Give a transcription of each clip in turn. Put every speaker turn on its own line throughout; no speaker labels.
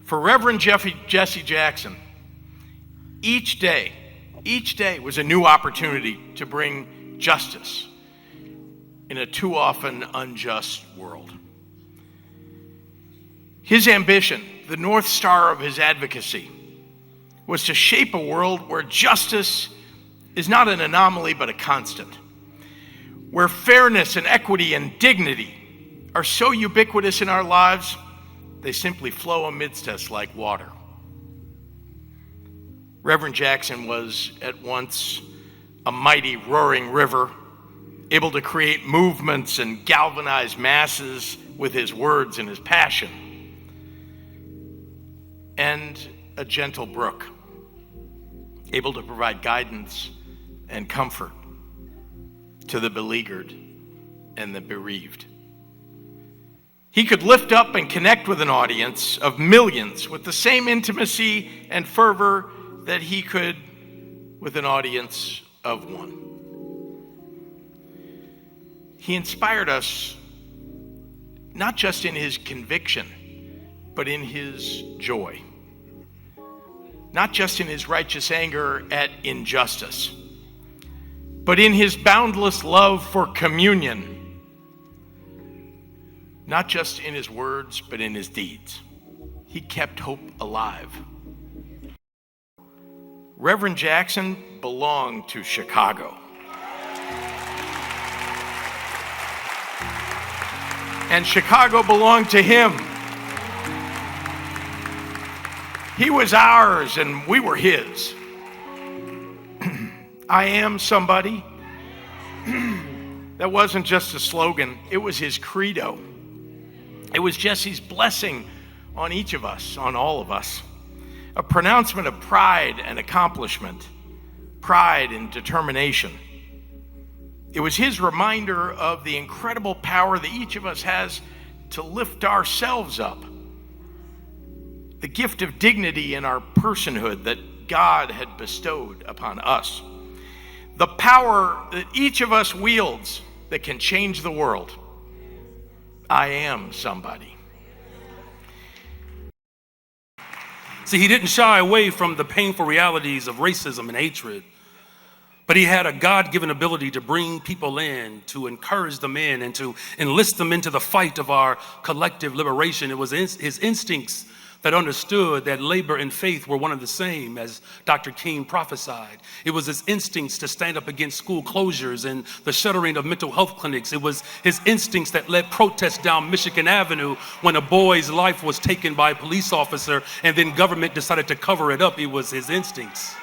For Reverend Jesse Jackson, each day was a new opportunity to bring justice in a too often unjust world. His ambition, the North Star of his advocacy, was to shape a world where justice is not an anomaly but a constant, where fairness and equity and dignity are so ubiquitous in our lives, they simply flow amidst us like water. Reverend Jackson was at once a mighty roaring river, able to create movements and galvanize masses with his words and his passion, and a gentle brook, able to provide guidance and comfort to the beleaguered and the bereaved. He could lift up and connect with an audience of millions with the same intimacy and fervor that he could with an audience of one. He inspired us not just in his conviction, but in his joy. Not just in his righteous anger at injustice, but in his boundless love for communion. Not just in his words, but in his deeds. He kept hope alive. Reverend Jackson belonged to Chicago. And Chicago belonged to him. He was ours and we were his. I am somebody. That wasn't just a slogan, it was his credo. It was Jesse's blessing on each of us, on all of us. A pronouncement of pride and accomplishment, pride and determination. It was his reminder of the incredible power that each of us has to lift ourselves up. The gift of dignity in our personhood that God had bestowed upon us. The power that each of us wields that can change the world. I am somebody.
See, he didn't shy away from the painful realities of racism and hatred, but he had a God-given ability to bring people in, to encourage them in, and to enlist them into the fight of our collective liberation. It was his instincts that understood that labor and faith were one and the same, as Dr. King prophesied. It was his instincts to stand up against school closures and the shuttering of mental health clinics. It was his instincts that led protests down Michigan Avenue when a boy's life was taken by a police officer and then government decided to cover it up. It was his instincts.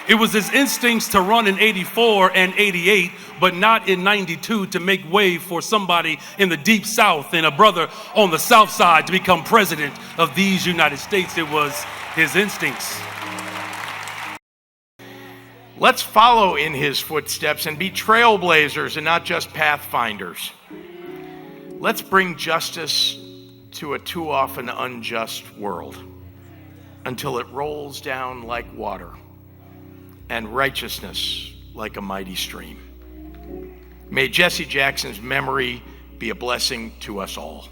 It was his instincts to run in 84 and 88, but not in 92, to make way for somebody in the deep South and a brother on the South Side to become president of these United States. It was his instincts.
Let's follow in his footsteps and be trailblazers and not just pathfinders. Let's bring justice to a too often unjust world until it rolls down like water and righteousness like a mighty stream. May Jesse Jackson's memory be a blessing to us all.